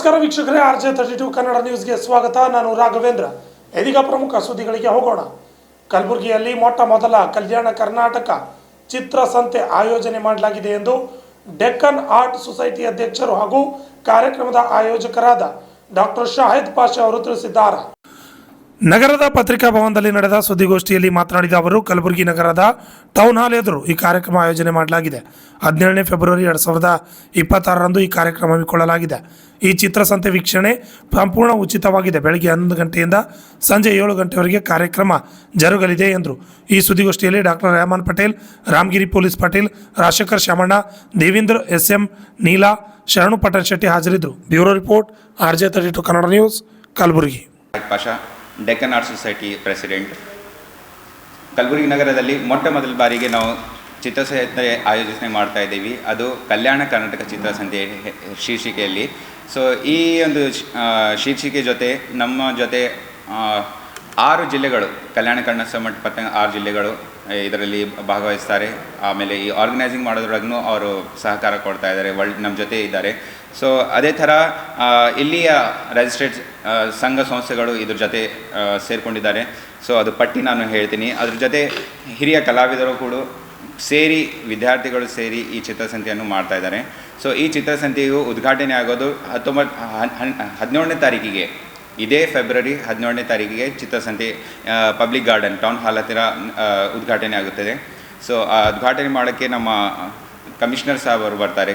ನಮಸ್ಕಾರ ವೀಕ್ಷಕರೇ, RJ32 ಕನ್ನಡ ನ್ಯೂಸ್ಗೆ ಸ್ವಾಗತ. ನಾನು ರಾಘವೇಂದ್ರ. ಇದೀಗ ಪ್ರಮುಖ ಸುದ್ದಿಗಳಿಗೆ ಹೋಗೋಣ. ಕಲಬುರಗಿಯಲ್ಲಿ ಮೊಟ್ಟ ಮೊದಲ ಕಲ್ಯಾಣ ಕರ್ನಾಟಕ ಚಿತ್ರಸಂತೆ ಆಯೋಜನೆ ಮಾಡಲಾಗಿದೆ ಎಂದು ಡೆಕ್ಕನ್ ಆರ್ಟ್ ಸೊಸೈಟಿ ಅಧ್ಯಕ್ಷರು ಹಾಗೂ ಕಾರ್ಯಕ್ರಮದ ಆಯೋಜಕರಾದ ಡಾಕ್ಟರ್ ಶಾಹಿದ್ ಪಾಷಾ ಅವರು ತಿಳಿಸಿದ್ದಾರೆ. ನಗರದ ಪತ್ರಿಕಾ ಭವನದಲ್ಲಿ ನಡೆದ ಸುದ್ದಿಗೋಷ್ಠಿಯಲ್ಲಿ ಮಾತನಾಡಿದ ಅವರು, ಕಲಬುರಗಿ ನಗರದ ಟೌನ್ ಹಾಲ್ ಎದುರು ಈ ಕಾರ್ಯಕ್ರಮ ಆಯೋಜನೆ ಮಾಡಲಾಗಿದೆ. 17ನೇ ಫೆಬ್ರವರಿ 2026ರಂದು ಈ ಕಾರ್ಯಕ್ರಮ ಹಮ್ಮಿಕೊಳ್ಳಲಾಗಿದೆ. ಈ ಚಿತ್ರಸಂತೆ ವೀಕ್ಷಣೆ ಸಂಪೂರ್ಣ ಉಚಿತವಾಗಿದೆ. ಬೆಳಗ್ಗೆ 11 ಗಂಟೆಯಿಂದ ಸಂಜೆ 7 ಗಂಟೆವರೆಗೆ ಕಾರ್ಯಕ್ರಮ ಜರುಗಲಿದೆ ಎಂದರು. ಈ ಸುದ್ದಿಗೋಷ್ಠಿಯಲ್ಲಿ doctor Rehman Patel, Ramagiri police Patil, Rajashekhar Shamanna, Devendra SM, Neela, Sharanu Patel Shetty ಹಾಜರಿದ್ದರು. Bureau report, RJ32 Kannada news, Kalaburagi. Deccan art society president. Kalaburagi ನಗರದಲ್ಲಿ ಮೊಟ್ಟ ಮೊದಲ ಬಾರಿಗೆ ನಾವು ಚಿತ್ರಸಂತೆ ಆಯೋಜನೆ ಮಾಡ್ತಾ ಇದ್ದೀವಿ. ಅದು ಕಲ್ಯಾಣ ಕರ್ನಾಟಕ ಚಿತ್ರಸಂತೆ ಶೀರ್ಷಿಕೆಯಲ್ಲಿ. ಸೊ ಈ ಒಂದು ಶೀರ್ಷಿಕೆ ಜೊತೆ ನಮ್ಮ ಜೊತೆ 6 ಜಿಲ್ಲೆಗಳು, ಕಲ್ಯಾಣ ಕರ್ನಾಟಕ ಸಂಬಂಧಪಟ್ಟ 6 ಜಿಲ್ಲೆಗಳು ಇದರಲ್ಲಿ ಭಾಗವಹಿಸ್ತಾರೆ. ಆಮೇಲೆ ಈ ಆರ್ಗನೈಸಿಂಗ್ ಮಾಡೋದ್ರಾಗೂ ಅವರು ಸಹಕಾರ ಕೊಡ್ತಾ ಇದ್ದಾರೆ, ನಮ್ಮ ಜೊತೆ ಇದ್ದಾರೆ. ಸೊ ಅದೇ ಥರ ಇಲ್ಲಿಯ ರಿಜಿಸ್ಟ್ರೇಡ್ ಸಂಘ ಸಂಸ್ಥೆಗಳು ಇದ್ರ ಜೊತೆ ಸೇರಿಕೊಂಡಿದ್ದಾರೆ. ಸೊ ಅದು ಪಟ್ಟಿ ನಾನು ಹೇಳ್ತೀನಿ. ಅದ್ರ ಜೊತೆ ಹಿರಿಯ ಕಲಾವಿದರು ಕೂಡ ಸೇರಿ, ವಿದ್ಯಾರ್ಥಿಗಳು ಸೇರಿ ಈ ಚಿತ್ರಸಂತೆಯನ್ನು ಮಾಡ್ತಾ ಇದ್ದಾರೆ. ಸೊ ಈ ಚಿತ್ರಸಂತೆಯು ಉದ್ಘಾಟನೆ ಆಗೋದು 17ನೇ ತಾರೀಕಿಗೆ, ಇದೇ ಫೆಬ್ರವರಿ 17ನೇ ತಾರೀಕಿಗೆ ಚಿತ್ರಸಂತೆ ಪಬ್ಲಿಕ್ ಗಾರ್ಡನ್ ಟೌನ್ ಹಾಲ್ ಹತ್ತಿರ ಉದ್ಘಾಟನೆ ಆಗುತ್ತದೆ. ಸೊ ಆ ಉದ್ಘಾಟನೆ ಮಾಡೋಕ್ಕೆ ನಮ್ಮ ಕಮಿಷನರ್ ಸಾಹೇಬ್ ಅವರು ಬರ್ತಾರೆ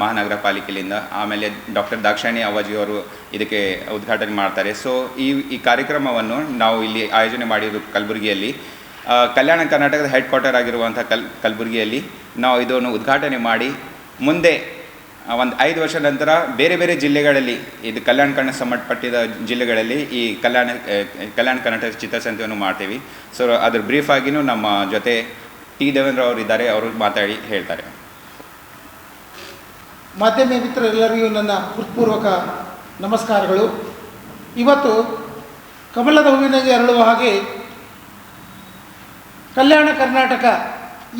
ಮಹಾನಗರ ಪಾಲಿಕೆಯಿಂದ. ಆಮೇಲೆ ಡಾಕ್ಟರ್ ದಾಕ್ಷಾಯಣಿ ಅವಾಜಿ ಅವರು ಇದಕ್ಕೆ ಉದ್ಘಾಟನೆ ಮಾಡ್ತಾರೆ. ಸೊ ಈ ಕಾರ್ಯಕ್ರಮವನ್ನು ನಾವು ಇಲ್ಲಿ ಆಯೋಜನೆ ಮಾಡಿರೋದು ಕಲಬುರಗಿಯಲ್ಲಿ, ಕಲ್ಯಾಣ ಕರ್ನಾಟಕದ ಹೆಡ್ ಕ್ವಾರ್ಟರ್ ಆಗಿರುವಂಥ ಕಲಬುರಗಿಯಲ್ಲಿ ನಾವು ಇದನ್ನು ಉದ್ಘಾಟನೆ ಮಾಡಿ ಮುಂದೆ ಒಂದು 5 ವರ್ಷ ನಂತರ ಬೇರೆ ಬೇರೆ ಜಿಲ್ಲೆಗಳಲ್ಲಿ, ಇದು ಕಲ್ಯಾಣ ಕರ್ನಾಟಕ ಸಂಬಂಧಪಟ್ಟಿದ ಜಿಲ್ಲೆಗಳಲ್ಲಿ ಈ ಕಲ್ಯಾಣ ಕರ್ನಾಟಕ ಚಿತ್ರಸಂತೆಯನ್ನು ಮಾಡ್ತೀವಿ. ಸೊ ಅದ್ರ ಬ್ರೀಫ್ ಆಗಿನೂ ನಮ್ಮ ಜೊತೆ ದೇವೇಂದ್ರ ಅವರು ಇದ್ದಾರೆ, ಅವರು ಮಾತಾಡಿ ಹೇಳ್ತಾರೆ. ಮಾಧ್ಯಮ ಮಿತ್ರರೆಲ್ಲರಿಗೂ ನನ್ನ ಹೃತ್ಪೂರ್ವಕ ನಮಸ್ಕಾರಗಳು. ಇವತ್ತು ಕಮಲದ ಹೂವಿನಾಗೆ ಅರಳುವ ಹಾಗೆ ಕಲ್ಯಾಣ ಕರ್ನಾಟಕ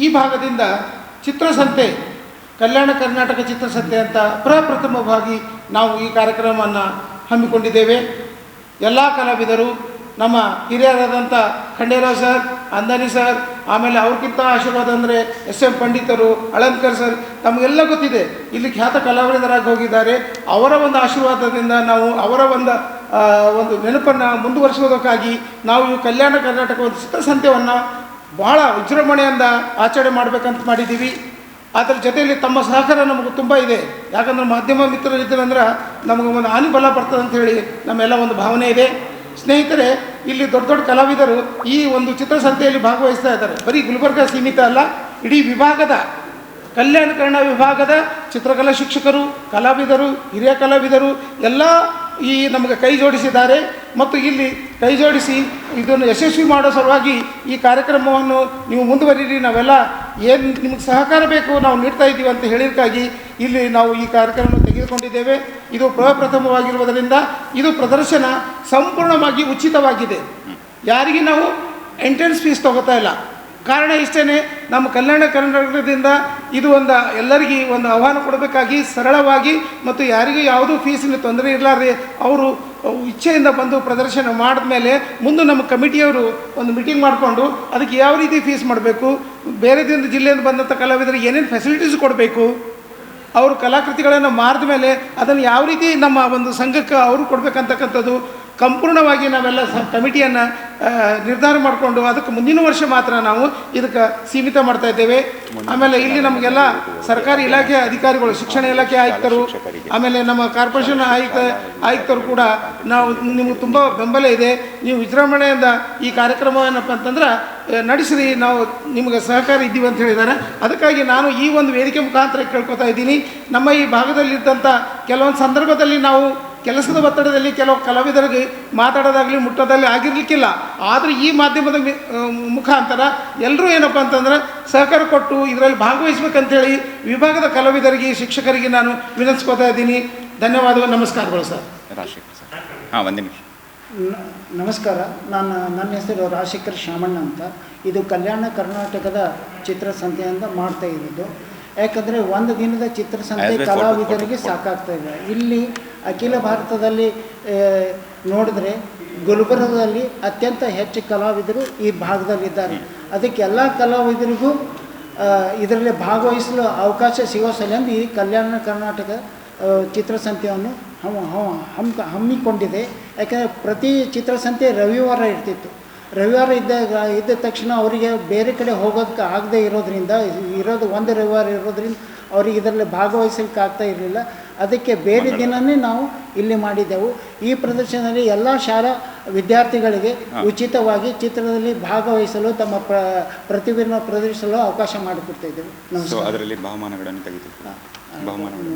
ಈ ಭಾಗದಿಂದ ಚಿತ್ರಸಂತೆ, ಕಲ್ಯಾಣ ಕರ್ನಾಟಕ ಚಿತ್ರಸಂತೆ ಅಂತ ಪ್ರಪ್ರಥಮವಾಗಿ ನಾವು ಈ ಕಾರ್ಯಕ್ರಮವನ್ನು ಹಮ್ಮಿಕೊಂಡಿದ್ದೇವೆ. ಎಲ್ಲ ಕಲಾವಿದರು, ನಮ್ಮ ಹಿರಿಯರಾದಂಥ ಖಂಡೇರಾವ್ ಸರ್, ಅಂದಾನಿ ಸರ್, ಆಮೇಲೆ ಅವ್ರಿಗಿಂತ ಆಶೀರ್ವಾದ ಅಂದರೆ SM ಪಂಡಿತರು, ಅಳಂಕರ್ ಸರ್, ತಮಗೆಲ್ಲ ಗೊತ್ತಿದೆ. ಇಲ್ಲಿ ಖ್ಯಾತ ಕಲಾವಿದರಾಗಿ ಹೋಗಿದ್ದಾರೆ. ಅವರ ಒಂದು ಆಶೀರ್ವಾದದಿಂದ ನಾವು ಅವರ ಒಂದು ನೆನಪನ್ನು ಮುಂದುವರಿಸುವುದಕ್ಕಾಗಿ ನಾವು ಈ ಕಲ್ಯಾಣ ಕರ್ನಾಟಕ ಒಂದು ಚಿತ್ರಸಂತೆಯನ್ನು ಭಾಳ ವಿಜೃಂಭಣೆಯಿಂದ ಆಚರಣೆ ಮಾಡಬೇಕಂತ ಮಾಡಿದ್ದೀವಿ. ಅದರ ಜೊತೆಯಲ್ಲಿ ತಮ್ಮ ಸಹಕಾರ ನಮಗೆ ತುಂಬ ಇದೆ. ಯಾಕಂದ್ರೆ ಮಾಧ್ಯಮ ಮಿತ್ರರಿದ್ದರಂದ್ರೆ ನಮಗೆ ಒಂದು ಹಾನಿ ಬಲ ಬರ್ತದೆ ಅಂಥೇಳಿ ನಮ್ಮೆಲ್ಲ ಒಂದು ಭಾವನೆ ಇದೆ. ಸ್ನೇಹಿತರೆ, ಇಲ್ಲಿ ದೊಡ್ಡ ದೊಡ್ಡ ಕಲಾವಿದರು ಈ ಒಂದು ಚಿತ್ರಸಂತೆಯಲ್ಲಿ ಭಾಗವಹಿಸ್ತಾ ಇದ್ದಾರೆ. ಬರೀ ಗುಲ್ಬರ್ಗ ಸೀಮಿತ ಅಲ್ಲ, ಇಡೀ ವಿಭಾಗದ, ಕಲ್ಯಾಣ ಕರ್ನಾಟಕ ವಿಭಾಗದ ಚಿತ್ರಕಲಾ ಶಿಕ್ಷಕರು, ಕಲಾವಿದರು, ಹಿರಿಯ ಕಲಾವಿದರು ಎಲ್ಲ ಈ ನಮಗೆ ಕೈ ಜೋಡಿಸಿದ್ದಾರೆ. ಮತ್ತು ಇಲ್ಲಿ ಕೈ ಜೋಡಿಸಿ ಇದನ್ನು ಯಶಸ್ವಿ ಮಾಡೋ ಸಲುವಾಗಿ ಈ ಕಾರ್ಯಕ್ರಮವನ್ನು ನೀವು ಮುಂದುವರಿರಿ, ನಾವೆಲ್ಲ ಏನು ನಿಮಗೆ ಸಹಕಾರ ಬೇಕು ನಾವು ನೀಡ್ತಾ ಇದ್ದೀವಿ ಅಂತ ಹೇಳಿದಕ್ಕಾಗಿ ಇಲ್ಲಿ ನಾವು ಈ ಕಾರ್ಯಕ್ರಮವನ್ನು ತೆಗೆದುಕೊಂಡಿದ್ದೇವೆ. ಇದು ಪ್ರಪ್ರಥಮವಾಗಿರುವುದರಿಂದ ಇದು ಪ್ರದರ್ಶನ ಸಂಪೂರ್ಣವಾಗಿ ಉಚಿತವಾಗಿದೆ. ಯಾರಿಗೆ ನಾವು ಎಂಟ್ರೆನ್ಸ್ ಫೀಸ್ ತೊಗೋತಾ ಇಲ್ಲ. ಕಾರಣ ಇಷ್ಟೇ, ನಮ್ಮ ಕಲ್ಯಾಣ ಕರ್ನಾಟಕದಿಂದ ಇದು ಎಲ್ಲರಿಗೂ ಒಂದು ಆಹ್ವಾನ ಕೊಡಬೇಕಾಗಿ ಸರಳವಾಗಿ ಮತ್ತು ಯಾರಿಗೂ ಯಾವುದೂ ಫೀಸಿನ ತೊಂದರೆ ಇರಲಾರ್ದೆ ಅವರು ಇಚ್ಛೆಯಿಂದ ಬಂದು ಪ್ರದರ್ಶನ ಮಾಡಿದ ಮೇಲೆ ಮುಂದೆ ನಮ್ಮ ಕಮಿಟಿಯವರು ಒಂದು ಮೀಟಿಂಗ್ ಮಾಡಿಕೊಂಡು ಅದಕ್ಕೆ ಯಾವ ರೀತಿ ಫೀಸ್ ಮಾಡಬೇಕು, ಬೇರೆ ಜಿಲ್ಲೆಯಿಂದ ಬಂದಂಥ ಕಲಾವಿದರಿಗೆ ಏನೇನು ಫೆಸಿಲಿಟೀಸ್ ಕೊಡಬೇಕು, ಅವರು ಕಲಾಕೃತಿಗಳನ್ನು ಮಾರಿದ ಮೇಲೆ ಅದನ್ನು ಯಾವ ರೀತಿ ನಮ್ಮ ಒಂದು ಸಂಘಕ್ಕೆ ಅವರು ಕೊಡಬೇಕಂತಕ್ಕಂಥದ್ದು ಸಂಪೂರ್ಣವಾಗಿ ನಾವೆಲ್ಲ ಕಮಿಟಿಯನ್ನು ನಿರ್ಧಾರ ಮಾಡಿಕೊಂಡು ಅದಕ್ಕೆ ಮುಂದಿನ ವರ್ಷ ಮಾತ್ರ ನಾವು ಇದಕ್ಕೆ ಸೀಮಿತ ಮಾಡ್ತಾ ಇದ್ದೇವೆ. ಆಮೇಲೆ ಇಲ್ಲಿ ನಮಗೆಲ್ಲ ಸರ್ಕಾರಿ ಇಲಾಖೆ ಅಧಿಕಾರಿಗಳು, ಶಿಕ್ಷಣ ಇಲಾಖೆ ಆಯುಕ್ತರು, ಆಮೇಲೆ ನಮ್ಮ ಕಾರ್ಪೊರೇಷನ್ ಆಯುಕ್ತರು ಕೂಡ ನಾವು ನಿಮಗೆ ತುಂಬ ಬೆಂಬಲ ಇದೆ. ನೀವು ವಿಜೃಂಭಣೆಯಿಂದ ಈ ಕಾರ್ಯಕ್ರಮ ಏನಪ್ಪ ಅಂತಂದ್ರೆ ನಡೆಸಿರಿ, ನಾವು ನಿಮಗೆ ಸಹಕಾರ ಇದ್ದೀವಿ ಅಂತ ಹೇಳಿದ್ದಾರೆ. ಅದಕ್ಕಾಗಿ ನಾನು ಈ ಒಂದು ವೇದಿಕೆ ಮುಖಾಂತರ ಕೇಳ್ಕೊತಾ ಇದ್ದೀನಿ. ನಮ್ಮ ಈ ಭಾಗದಲ್ಲಿದ್ದಂಥ ಕೆಲವೊಂದು ಸಂದರ್ಭದಲ್ಲಿ ನಾವು ಕೆಲಸದ ಒತ್ತಡದಲ್ಲಿ ಕೆಲವು ಕಲಾವಿದರಿಗೆ ಮಾತಾಡೋದಾಗಲಿ ಮುಟ್ಟೋದಾಗಲಿ ಆಗಿರಲಿಕ್ಕಿಲ್ಲ. ಆದರೆ ಈ ಮಾಧ್ಯಮದ ಮುಖಾಂತರ ಎಲ್ಲರೂ ಏನಪ್ಪ ಅಂತಂದ್ರೆ ಸಹಕಾರ ಕೊಟ್ಟು ಇದರಲ್ಲಿ ಭಾಗವಹಿಸ್ಬೇಕಂತೇಳಿ ವಿಭಾಗದ ಕಲಾವಿದರಿಗೆ, ಶಿಕ್ಷಕರಿಗೆ ನಾನು ವಿನಂತಿಸ್ಕೋತಾ ಇದ್ದೀನಿ. ಧನ್ಯವಾದಗಳು, ನಮಸ್ಕಾರಗಳು ಸರ್. ಒಂದು ನಿಮಿಷ. ನಮಸ್ಕಾರ. ನನ್ನ ಹೆಸರು ರಾಜಶೇಖರ್ ಶಾಮಣ್ಣ ಅಂತ. ಇದು ಕಲ್ಯಾಣ ಕರ್ನಾಟಕದ ಚಿತ್ರಸಂತೆಯಿಂದ ಮಾಡ್ತಾ ಇರೋದು. ಯಾಕಂದರೆ ಒಂದು ದಿನದ ಚಿತ್ರಸಂತೆ ಕಲಾವಿದರಿಗೆ ಸಾಕಾಗ್ತಾ ಇದೆ. ಇಲ್ಲಿ ಅಖಿಲ ಭಾರತದಲ್ಲಿ ನೋಡಿದ್ರೆ ಗುಲ್ಬರ್ಗದಲ್ಲಿ ಅತ್ಯಂತ ಹೆಚ್ಚು ಕಲಾವಿದರು ಈ ಭಾಗದಲ್ಲಿದ್ದಾರೆ. ಅದಕ್ಕೆ ಎಲ್ಲ ಕಲಾವಿದರಿಗೂ ಇದರಲ್ಲಿ ಭಾಗವಹಿಸಲು ಅವಕಾಶ ಸಿಗೋ ಸಲಿಂದ ಈ ಕಲ್ಯಾಣ ಕರ್ನಾಟಕ ಚಿತ್ರಸಂತೆಯನ್ನು ಹಮ್ಮಿಕೊಂಡಿದೆ. ಯಾಕೆಂದರೆ ಪ್ರತಿ ಚಿತ್ರಸಂತೆ ರವಿವಾರ ಇರ್ತಿತ್ತು. ರವಿವಾರ ಇದ್ದ ತಕ್ಷಣ ಅವರಿಗೆ ಬೇರೆ ಕಡೆ ಹೋಗೋಕ್ಕೆ ಆಗದೆ ಇರೋದು ಒಂದು ರವಿವಾರ ಇರೋದ್ರಿಂದ ಅವ್ರಿಗೆ ಇದರಲ್ಲಿ ಭಾಗವಹಿಸಲಿಕ್ಕೆ ಆಗ್ತಾ ಇರಲಿಲ್ಲ. ಅದಕ್ಕೆ ಬೇರೆ ದಿನವೇ ನಾವು ಇಲ್ಲಿ ಮಾಡಿದ್ದೆವು. ಈ ಪ್ರದರ್ಶನದಲ್ಲಿ ಎಲ್ಲ ಶಾಲಾ ವಿದ್ಯಾರ್ಥಿಗಳಿಗೆ ಉಚಿತವಾಗಿ ಚಿತ್ರದಲ್ಲಿ ಭಾಗವಹಿಸಲು ತಮ್ಮ ಪ್ರತಿಭೆಯನ್ನು ಪ್ರದರ್ಶಿಸಲು ಅವಕಾಶ ಮಾಡಿಕೊಡ್ತಾಯಿದ್ದೆವು. ಸೊ ಅದರಲ್ಲಿ ಬಹುಮಾನಗಳನ್ನು ತೆಗೆದು ಬಹುಮಾನಗಳು